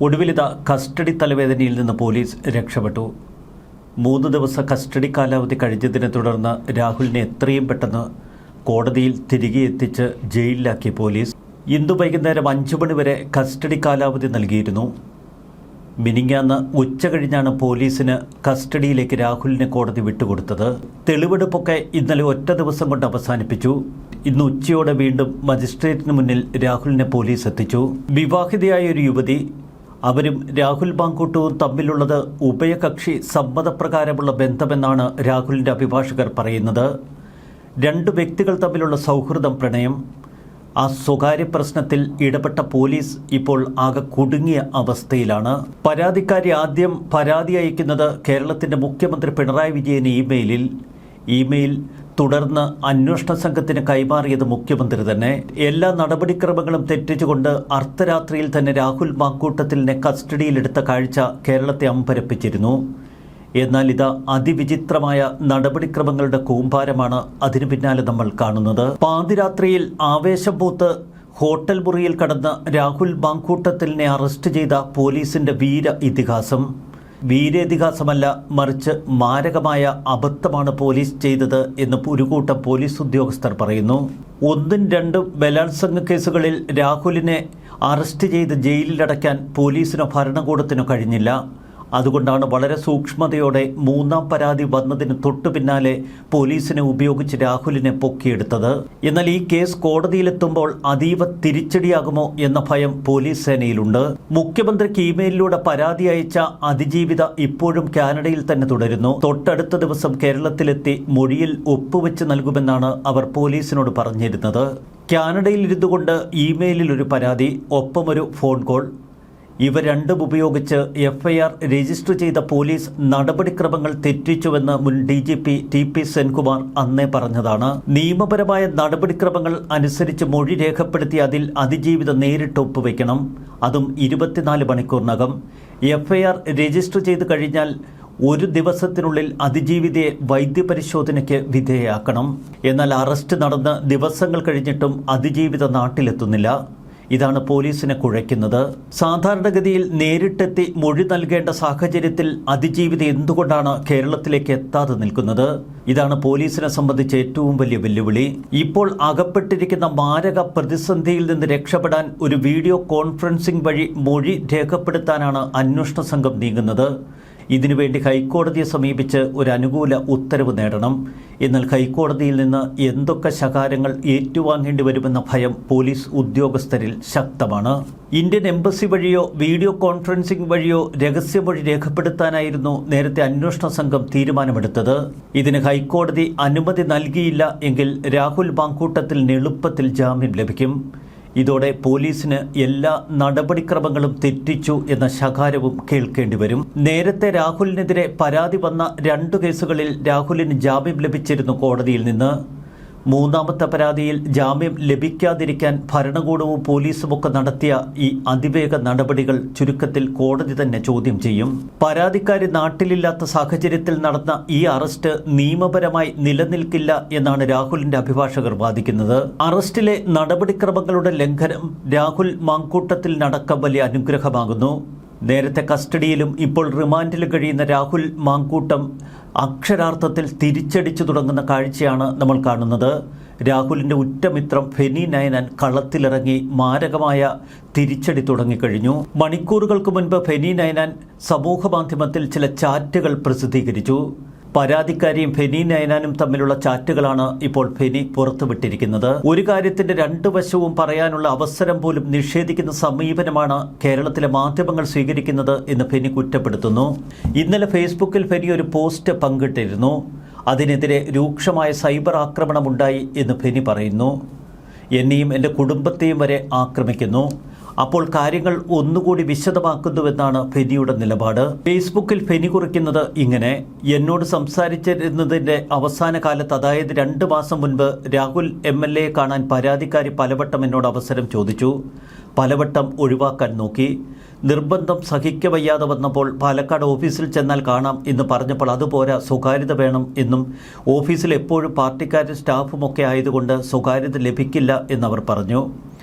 ഒടുവിലിത custody തലവേദനയിൽ നിന്ന് police രക്ഷപ്പെട്ടു. 3 ദിവസ കസ്റ്റഡി കാലാവധി കഴിഞ്ഞതിനെ തുടർന്ന് രാഹുലിനെ എത്രയും പെട്ടെന്ന് കോടതിയിൽ തിരികെ എത്തിച്ച് ജയിലിലാക്കിയ പോലീസ് ഇന്ന് വൈകുന്നേരം 5 മണി വരെ കസ്റ്റഡി കാലാവധി നൽകിയിരുന്നു. മിനിങ്ങാന്ന് ഉച്ച കഴിഞ്ഞാണ് പോലീസിന് കസ്റ്റഡിയിലേക്ക് രാഹുലിനെ കോടതി വിട്ടുകൊടുത്തത്. തെളിവെടുപ്പൊക്കെ ഇന്നലെ ഒറ്റ ദിവസം കൊണ്ട് അവസാനിപ്പിച്ചു. ഇന്ന് ഉച്ചയോടെ വീണ്ടും മജിസ്ട്രേറ്റിന് മുന്നിൽ രാഹുലിനെ പോലീസ് എത്തിച്ചു. വിവാഹിതയായ ഒരു യുവതി, അവരും രാഹുൽ മാങ്കൂട്ടവും തമ്മിലുള്ളത് ഉഭയകക്ഷി സമ്മതപ്രകാരമുള്ള ബന്ധമെന്നാണ് രാഹുലിൻ്റെ അഭിഭാഷകർ പറയുന്നത്. 2 വ്യക്തികൾ തമ്മിലുള്ള സൗഹൃദം, പ്രണയം. ആ സ്വകാര്യ പ്രശ്നത്തിൽ ഇടപെട്ട പോലീസ് ഇപ്പോൾ ആകെ കുടുങ്ങിയ അവസ്ഥയിലാണ്. പരാതിക്കാരി ആദ്യം പരാതി അയക്കുന്നത് കേരളത്തിൻ്റെ മുഖ്യമന്ത്രി പിണറായി വിജയന് ഇമെയിൽ തുടർന്ന് അന്വേഷണ സംഘത്തിന് കൈമാറിയത് മുഖ്യമന്ത്രി തന്നെ. എല്ലാ നടപടിക്രമങ്ങളും തെറ്റിച്ചുകൊണ്ട് അർദ്ധരാത്രിയിൽ തന്നെ രാഹുൽ മാങ്കൂട്ടത്തിലിനെ കസ്റ്റഡിയിലെടുത്ത കാഴ്ച കേരളത്തെ അമ്പരപ്പിച്ചിരുന്നു. എന്നാൽ ഇത് അതിവിചിത്രമായ നടപടിക്രമങ്ങളുടെ കൂമ്പാരമാണ് അതിനു പിന്നാലെ നമ്മൾ കാണുന്നത്. പാതിരാത്രിയിൽ ആവേശം പൂത്ത് ഹോട്ടൽ മുറിയിൽ കടന്ന് രാഹുൽ മാങ്കൂട്ടത്തിലിനെ അറസ്റ്റ് ചെയ്ത പോലീസിന്റെ വീരേതിഹാസമല്ല, മറിച്ച് മാരകമായ അബദ്ധമാണ് പോലീസ് ചെയ്തത് എന്ന് ഒരു കൂട്ടം പോലീസ് ഉദ്യോഗസ്ഥർ പറയുന്നു. 1ഉം 2ഉം ബലാത്സംഗ കേസുകളിൽ രാഹുലിനെ അറസ്റ്റ് ചെയ്ത് ജയിലിലടയ്ക്കാൻ പോലീസിനോ ഭരണകൂടത്തിനോ കഴിഞ്ഞില്ല. അതുകൊണ്ടാണ് വളരെ സൂക്ഷ്മതയോടെ 3ാം പരാതി വന്നതിന് തൊട്ടു പിന്നാലെ പോലീസിനെ ഉപയോഗിച്ച് രാഹുലിനെ പൊക്കിയെടുത്തത്. എന്നാൽ ഈ കേസ് കോടതിയിലെത്തുമ്പോൾ അതീവ തിരിച്ചടിയാകുമോ എന്ന ഭയം പോലീസ് സേനയിലുണ്ട്. മുഖ്യമന്ത്രിക്ക് ഇമെയിലിലൂടെ പരാതി അയച്ച അതിജീവിത ഇപ്പോഴും കാനഡയിൽ തന്നെ തുടരുന്നു. തൊട്ടടുത്ത ദിവസം കേരളത്തിലെത്തി മൊഴിയിൽ ഒപ്പുവെച്ച് നൽകുമെന്നാണ് അവർ പോലീസിനോട് പറഞ്ഞിരുന്നത്. കാനഡയിൽ ഇരുന്നുകൊണ്ട് ഇമെയിലിൽ ഒരു പരാതി, ഒപ്പമൊരു ഫോൺ കോൾ. ഇവ രണ്ടും ഉപയോഗിച്ച് FIR രജിസ്റ്റർ ചെയ്ത പോലീസ് നടപടിക്രമങ്ങൾ തെറ്റിച്ചുവെന്ന് മുൻ DGP TP സെൻകുമാർ അന്നേ പറഞ്ഞതാണ്. നിയമപരമായ നടപടിക്രമങ്ങൾ അനുസരിച്ച് മൊഴി രേഖപ്പെടുത്തി അതിൽ അതിജീവിത നേരിട്ട് ഒപ്പുവെക്കണം, അതും 24 മണിക്കൂറിനകം. FIR രജിസ്റ്റർ ചെയ്ത് കഴിഞ്ഞാൽ 1 ദിവസത്തിനുള്ളിൽ അതിജീവിതയെ വൈദ്യപരിശോധനയ്ക്ക് വിധേയയാക്കണം. എന്നാൽ അറസ്റ്റ് നടന്ന് ദിവസങ്ങൾ കഴിഞ്ഞിട്ടും അതിജീവിത നാട്ടിലെത്തുന്നില്ല. ഇതാണ് പോലീസിനെ കുഴയ്ക്കുന്നത്. സാധാരണഗതിയിൽ നേരിട്ടെത്തി മൊഴി നൽകേണ്ട സാഹചര്യത്തിൽ അതിജീവിത എന്തുകൊണ്ടാണ് കേരളത്തിലേക്ക് എത്താതെ നിൽക്കുന്നത്? ഇതാണ് പോലീസിനെ സംബന്ധിച്ച് ഏറ്റവും വലിയ വെല്ലുവിളി. ഇപ്പോൾ അകപ്പെട്ടിരിക്കുന്ന മാരക പ്രതിസന്ധിയിൽ നിന്ന് രക്ഷപ്പെടാൻ ഒരു വീഡിയോ കോൺഫറൻസിംഗ് വഴി മൊഴി രേഖപ്പെടുത്താനാണ് അന്വേഷണ സംഘം നീങ്ങുന്നത്. ഇതിനുവേണ്ടി ഹൈക്കോടതിയെ സമീപിച്ച് ഒരു അനുകൂല ഉത്തരവ് നേടണം. എന്നാൽ ഹൈക്കോടതിയിൽ നിന്ന് എന്തൊക്കെ ശകാരങ്ങൾ ഏറ്റുവാങ്ങേണ്ടി വരുമെന്ന ഭയം പോലീസ് ഉദ്യോഗസ്ഥരിൽ ശക്തമാണ്. ഇന്ത്യൻ എംബസി വഴിയോ വീഡിയോ കോൺഫറൻസിംഗ് വഴിയോ രഹസ്യമൊഴി രേഖപ്പെടുത്താനായിരുന്നു നേരത്തെ അന്വേഷണ സംഘം തീരുമാനമെടുത്തത്. ഇതിന് ഹൈക്കോടതി അനുമതി നൽകിയില്ല എങ്കിൽ രാഹുൽ മാങ്കൂട്ടത്തിലിന് എളുപ്പത്തിൽ ജാമ്യം ലഭിക്കും. ഇതോടെ പോലീസിന് എല്ലാ നടപടിക്രമങ്ങളും തെറ്റിച്ചു എന്ന ശകാരവും കേൾക്കേണ്ടി വരും. നേരത്തെ രാഹുലിനെതിരെ പരാതി വന്ന 2 കേസുകളിൽ രാഹുലിന് ജാമ്യം ലഭിച്ചിരുന്നു കോടതിയിൽ നിന്ന്. 3ാമത്തെ പരാതിയിൽ ജാമ്യം ലഭിക്കാതിരിക്കാൻ ഭരണകൂടവും പോലീസുമൊക്കെ നടത്തിയ ഈ അതിവേഗ നടപടികൾ ചുരുക്കത്തിൽ കോടതി തന്നെ ചോദ്യം ചെയ്യും. പരാതിക്കാരി നാട്ടിലില്ലാത്ത സാഹചര്യത്തിൽ നടന്ന ഈ അറസ്റ്റ് നിയമപരമായി നിലനിൽക്കില്ല എന്നാണ് രാഹുലിന്റെ അഭിഭാഷകർ വാദിക്കുന്നത്. അറസ്റ്റിലെ നടപടിക്രമങ്ങളുടെ ലംഘനം രാഹുൽ മാങ്കൂട്ടത്തിലിനടക്കം വലിയ അനുഗ്രഹമാകുന്നു. നേരത്തെ കസ്റ്റഡിയിലും ഇപ്പോൾ റിമാൻഡിലും കഴിയുന്ന രാഹുൽ മാങ്കൂട്ടം അക്ഷരാർത്ഥത്തിൽ തിരിച്ചടിച്ചു തുടങ്ങുന്ന കാഴ്ചയാണ് നമ്മൾ കാണുന്നത്. രാഹുലിൻ്റെ ഉറ്റമിത്രം ഫെനി നയനാൻ കളത്തിലിറങ്ങി മാരകമായ തിരിച്ചടി തുടങ്ങിക്കഴിഞ്ഞു. മണിക്കൂറുകൾക്ക് മുൻപ് ഫെനി നയനാൻ സമൂഹമാധ്യമത്തിൽ ചില ചാറ്റുകൾ പ്രസിദ്ധീകരിച്ചു. പരാതിക്കാരിയും ഫെനി നയനാനും തമ്മിലുള്ള ചാറ്റുകളാണ് ഇപ്പോൾ ഫെനി പുറത്തുവിട്ടിരിക്കുന്നത്. ഒരു കാര്യത്തിന്റെ 2 വശവും പറയാനുള്ള അവസരം പോലും നിഷേധിക്കുന്ന സമീപനമാണ് കേരളത്തിലെ മാധ്യമങ്ങൾ സ്വീകരിക്കുന്നത് എന്ന് ഫെനി കുറ്റപ്പെടുത്തുന്നു. ഇന്നലെ ഫേസ്ബുക്കിൽ ഫെനി ഒരു പോസ്റ്റ് പങ്കിട്ടിരുന്നു. അതിനെതിരെ രൂക്ഷമായ സൈബർ ആക്രമണമുണ്ടായി എന്ന് ഫെനി പറയുന്നു. എന്നെയും എൻ്റെ കുടുംബത്തെയും വരെ ആക്രമിക്കുന്നു. അപ്പോൾ കാര്യങ്ങൾ ഒന്നുകൂടി വിശദമാക്കുന്നുവെന്നാണ് ഫെനിയുടെ നിലപാട്. ഫേസ്ബുക്കിൽ ഫെനി കുറിക്കുന്നത് ഇങ്ങനെ: എന്നോട് സംസാരിച്ചിരുന്നതിൻ്റെ അവസാന കാലത്ത്, അതായത് 2 മാസം മുൻപ് രാഹുൽ MLA കാണാൻ പരാതിക്കാരി പലവട്ടം എന്നോട് അവസരം ചോദിച്ചു. പലവട്ടം ഒഴിവാക്കാൻ നോക്കി. നിർബന്ധം സഹിക്കവയ്യാതെ വന്നപ്പോൾ പാലക്കാട് ഓഫീസിൽ ചെന്നാൽ കാണാം എന്ന് പറഞ്ഞപ്പോൾ അതുപോരാ, സ്വകാര്യത വേണം എന്നും ഓഫീസിൽ എപ്പോഴും പാർട്ടിക്കാരും സ്റ്റാഫുമൊക്കെ ആയതുകൊണ്ട് സ്വകാര്യത ലഭിക്കില്ല എന്നവർ പറഞ്ഞു.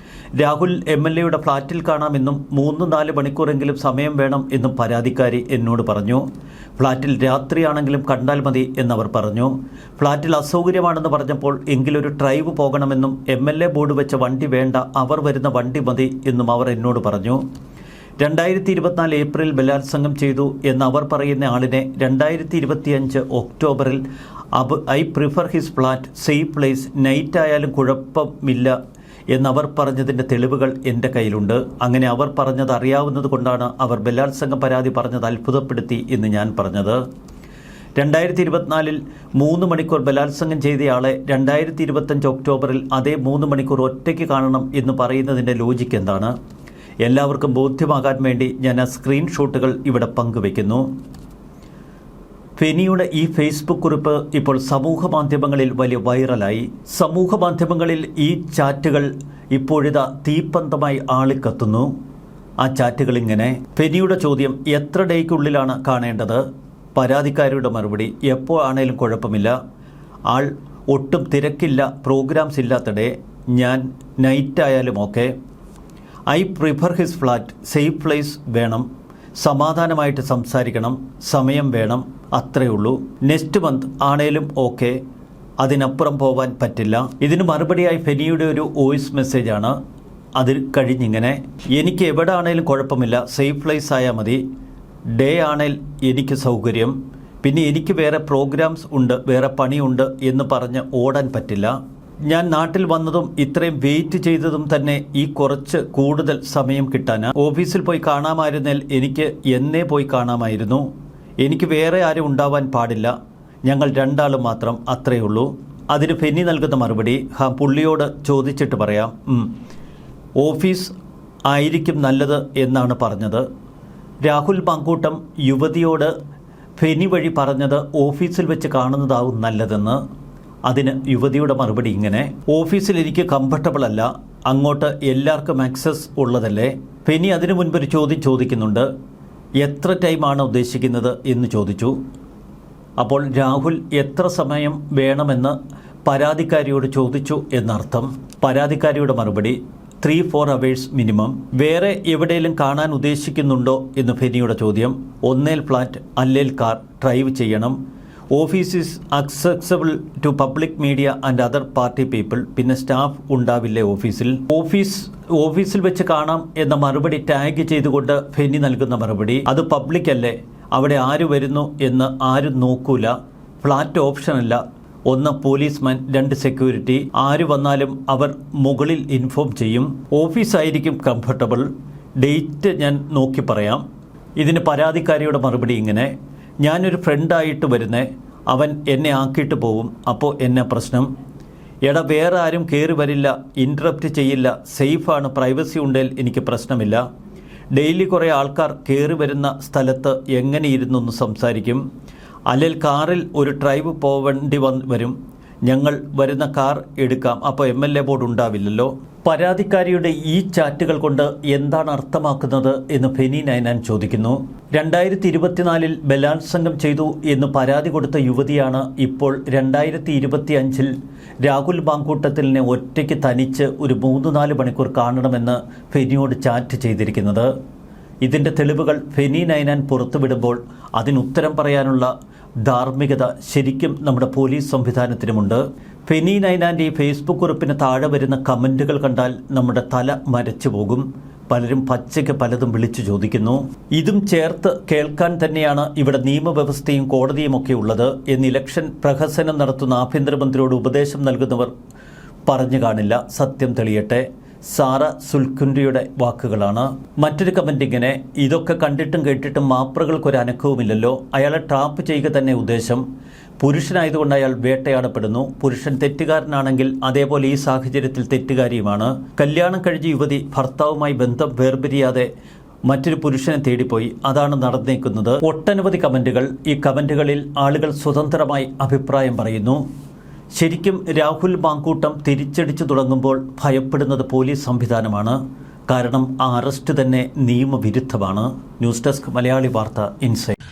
രാഹുൽ MLAയുടെ ഫ്ളാറ്റിൽ കാണാമെന്നും 3-4 മണിക്കൂറെങ്കിലും സമയം വേണം എന്നും പരാതിക്കാരി എന്നോട് പറഞ്ഞു. ഫ്ളാറ്റിൽ രാത്രിയാണെങ്കിലും കണ്ടാൽ മതി എന്നവർ പറഞ്ഞു. ഫ്ളാറ്റിൽ അസൗകര്യമാണെന്ന് പറഞ്ഞപ്പോൾ എങ്കിലൊരു ഡ്രൈവ് പോകണമെന്നും MLA ബോർഡ് വെച്ച വണ്ടി വേണ്ട, അവർ വരുന്ന വണ്ടി മതി എന്നും അവർ എന്നോട് പറഞ്ഞു. 2024 ഏപ്രിൽ ബലാത്സംഗം ചെയ്തു എന്ന് അവർ പറയുന്ന ആളിനെ 2025 ഒക്ടോബറിൽ I prefer his flat, safe place, night ആയാലും കുഴപ്പമില്ല എന്നവർ പറഞ്ഞതിൻ്റെ തെളിവുകൾ എൻ്റെ കയ്യിലുണ്ട്. അങ്ങനെ അവർ പറഞ്ഞത് അറിയാവുന്നത് കൊണ്ടാണ് അവർ ബലാത്സംഗം പരാതി പറഞ്ഞത് അത്ഭുതപ്പെടുത്തി എന്ന് ഞാൻ പറഞ്ഞത്. 2024 3 മണിക്കൂർ ബലാത്സംഗം ചെയ്തയാളെ 2025 ഒക്ടോബറിൽ അതേ 3 മണിക്കൂർ ഒറ്റയ്ക്ക് കാണണം എന്ന് പറയുന്നതിൻ്റെ ലോജിക്ക് എന്താണ്? എല്ലാവർക്കും ബോധ്യമാകാൻ വേണ്ടി ഞാൻ ആ സ്ക്രീൻഷോട്ടുകൾ ഇവിടെ പങ്കുവയ്ക്കുന്നു. ഫെനിയുടെ ഈ ഫേസ്ബുക്ക് കുറിപ്പ് ഇപ്പോൾ സമൂഹ മാധ്യമങ്ങളിൽ വലിയ വൈറലായി. സമൂഹ മാധ്യമങ്ങളിൽ ഈ ചാറ്റുകൾ ഇപ്പോഴിതാ തീപ്പന്തമായി ആളിക്കത്തുന്നു. ആ ചാറ്റുകൾ ഇങ്ങനെ: ഫെനിയുടെ ചോദ്യം, എത്ര ഡേയ്ക്കുള്ളിലാണ് കാണേണ്ടത്? പരാതിക്കാരിയുടെ മറുപടി, എപ്പോൾ ആണേലും കുഴപ്പമില്ല, ആൾ ഒട്ടും തിരക്കില്ല, പ്രോഗ്രാംസ് ഇല്ലാത്ത ഡേ, ഞാൻ നൈറ്റ് ആയാലും okay. I prefer his flat, safe place വേണം, സമാധാനമായിട്ട് സംസാരിക്കണം, സമയം വേണം, അത്രയേ ഉള്ളൂ. നെക്സ്റ്റ് മന്ത് ആണേലും ഓക്കെ, അതിനപ്പുറം പോവാൻ പറ്റില്ല. ഇതിന് മറുപടിയായി ഫെനിയുടെ ഒരു വോയിസ് മെസ്സേജാണ്. അതിൽ കഴിഞ്ഞിങ്ങനെ: എനിക്ക് എവിടെ ആണേലും കുഴപ്പമില്ല, സേഫ് പ്ലേസ് ആയാൽ മതി, ഡേ ആണേൽ എനിക്ക് സൗകര്യം, പിന്നെ എനിക്ക് വേറെ പ്രോഗ്രാംസ് ഉണ്ട്, വേറെ പണിയുണ്ട് എന്ന് പറഞ്ഞ് ഓടാൻ പറ്റില്ല. ഞാൻ നാട്ടിൽ വന്നതും ഇത്രയും വെയിറ്റ് ചെയ്തതും തന്നെ ഈ കുറച്ച് കൂടുതൽ സമയം കിട്ടാനാ. ഓഫീസിൽ പോയി കാണാമായിരുന്നാൽ എനിക്ക് എന്നേ പോയി കാണാമായിരുന്നു. എനിക്ക് വേറെ ആരും ഉണ്ടാവാൻ പാടില്ല, ഞങ്ങൾ 2 ആൾ മാത്രം, അത്രയേ ഉള്ളൂ. അതിന് ഫെന്നി നൽകുന്ന മറുപടി, പുള്ളിയോട് ചോദിച്ചിട്ട് പറയാം, ഓഫീസ് ആയിരിക്കും നല്ലത് എന്നാണ് പറഞ്ഞത്. രാഹുൽ മാങ്കൂട്ടം യുവതിയോട് ഫെനി വഴി പറഞ്ഞത് ഓഫീസിൽ വെച്ച് കാണുന്നതാവും നല്ലതെന്ന്. അതിന് യുവതിയുടെ മറുപടി ഇങ്ങനെ: ഓഫീസിൽ എനിക്ക് കംഫർട്ടബിൾ അല്ല, അങ്ങോട്ട് എല്ലാവർക്കും ആക്സസ് ഉള്ളതല്ലേ. ഫെനി അതിനു മുൻപൊരു ചോദ്യം ചോദിക്കുന്നുണ്ട്, എത്ര ടൈമാണ് ഉദ്ദേശിക്കുന്നത് എന്ന് ചോദിച്ചു. അപ്പോൾ രാഹുൽ എത്ര സമയം വേണമെന്ന് പരാതിക്കാരിയോട് ചോദിച്ചു എന്നർത്ഥം. പരാതിക്കാരിയുടെ മറുപടി, 3-4 hours മിനിമം. വേറെ എവിടെയെങ്കിലും കാണാൻ ഉദ്ദേശിക്കുന്നുണ്ടോ എന്ന് ഫെനിയുടെ ചോദ്യം. ഒന്നേൽ ഫ്ലാറ്റ്, അല്ലേൽ കാർ, ഡ്രൈവ് ചെയ്യണം. Office is accessible to public media and other party people. പിന്നെ സ്റ്റാഫ് ഉണ്ടാവില്ലേ ഓഫീസിൽ? ഓഫീസിൽ വെച്ച് കാണാം എന്ന മറുപടി ടാഗ് ചെയ്തുകൊണ്ട് ഫെനി നൽകുന്ന മറുപടി, അത് പബ്ലിക് അല്ലേ, അവിടെ ആര് വരുന്നു എന്ന് ആരും നോക്കൂല, ഫ്ലാറ്റ് ഓപ്ഷനല്ല, 1 പോലീസ്മാൻ, 2 സെക്യൂരിറ്റി, ആര് വന്നാലും അവർ മുകളിൽ ഇൻഫോം ചെയ്യും. ഓഫീസായിരിക്കും കംഫർട്ടബിൾ, ഡേറ്റ് ഞാൻ നോക്കി പറയാം. ഇതിന് പരാതിക്കാരിയുടെ മറുപടി ഇങ്ങനെ: ഞാനൊരു ഫ്രണ്ടായിട്ട് വരുന്നേ, അവൻ എന്നെ ആക്കിയിട്ട് പോവും, അപ്പോൾ എന്നെ പ്രശ്നം? എടാ, വേറെ ആരും കയറി വരില്ല, ഇൻറ്ററപ്റ്റ് ചെയ്യില്ല, സേഫാണ്, പ്രൈവസി ഉണ്ടെങ്കിൽ എനിക്ക് പ്രശ്നമില്ല. ഡെയിലി കുറേ ആൾക്കാർ കയറി വരുന്ന സ്ഥലത്ത് എങ്ങനെ ഇരുന്നൊന്ന് സംസാരിക്കും? അല്ലെങ്കിൽ കാറിൽ ഒരു ഡ്രൈവ് പോവേണ്ടി വരും, ഞങ്ങൾ വരുന്ന കാർ എടുക്കാം, അപ്പോൾ MLA ബോർഡ് ഉണ്ടാവില്ലല്ലോ. പരാതിക്കാരിയുടെ ഈ ചാറ്റുകൾ കൊണ്ട് എന്താണ് അർത്ഥമാക്കുന്നത് എന്ന് ഫെനി നൈനാൻ ചോദിക്കുന്നു. 2024 ബലാത്സംഗം ചെയ്തു എന്ന് പരാതി കൊടുത്ത യുവതിയാണ് ഇപ്പോൾ 2025 രാഹുൽ മാങ്കൂട്ടത്തിലിനെ ഒറ്റയ്ക്ക് തനിച്ച് ഒരു 3-4 മണിക്കൂർ കാണണമെന്ന് ഫെനിയോട് ചാറ്റ് ചെയ്തിരിക്കുന്നത്. ഇതിൻ്റെ തെളിവുകൾ ഫെനി നൈനാൻ പുറത്തുവിടുമ്പോൾ അതിനുത്തരം പറയാനുള്ള ധാർമ്മികത ശരിക്കും നമ്മുടെ പോലീസ് സംവിധാനത്തിനുമുണ്ട്. ഫെനി നൈനാൻ്റെ ഈ ഫേസ്ബുക്ക് കുറിപ്പിന് താഴെ വരുന്ന കമൻറ്റുകൾ കണ്ടാൽ നമ്മുടെ തല മരച്ചു പോകും. പലരും പച്ചയ്ക്ക് പലതും വിളിച്ചു ചോദിക്കുന്നു. ഇതും ചേർത്ത് കേൾക്കാൻ തന്നെയാണ് ഇവിടെ നിയമവ്യവസ്ഥയും കോടതിയുമൊക്കെ ഉള്ളത് എന്ന് ഇലക്ഷൻ പ്രഹസനം നടത്തുന്ന ആഭ്യന്തരമന്ത്രിയോട് ഉപദേശം നൽകുന്നവർ പറഞ്ഞു കാണില്ല. സത്യം തെളിയട്ടെ. സാറ സുൽക്കുൻഡിയുടെ വാക്കുകളാണ്. മറ്റൊരു കമന്റ് ഇങ്ങനെ: ഇതൊക്കെ കണ്ടിട്ടും കേട്ടിട്ടും മാപ്രകൾക്കൊരു അനക്കവുമില്ലല്ലോ, അയാളെ ട്രാപ്പ് ചെയ്യുക തന്നെ ഉദ്ദേശം. പുരുഷനായതുകൊണ്ട് അയാൾ വേട്ടയാടപ്പെടുന്നു. പുരുഷൻ തെറ്റുകാരനാണെങ്കിൽ അതേപോലെ ഈ സാഹചര്യത്തിൽ തെറ്റുകാരിയുമാണ്. കല്യാണം കഴിഞ്ഞ യുവതി ഭർത്താവുമായി ബന്ധം വേർപിരിയാതെ മറ്റൊരു പുരുഷനെ തേടിപ്പോയി, അതാണ് നടന്നേക്കുന്നത്. ഒട്ടനവധി കമന്റുകൾ. ഈ കമന്റുകളിൽ ആളുകൾ സ്വതന്ത്രമായി അഭിപ്രായം പറയുന്നു. ശരിക്കും രാഹുൽ മാങ്കൂട്ടം തിരിച്ചടിച്ചു തുടങ്ങുമ്പോൾ ഭയപ്പെടുന്നത് പോലീസ് സംവിധാനമാണ്. കാരണം ആ അറസ്റ്റ് തന്നെ നിയമവിരുദ്ധമാണ്. ന്യൂസ് ഡെസ്ക് മലയാളി വാർത്ത ഇൻസൈറ്റ്.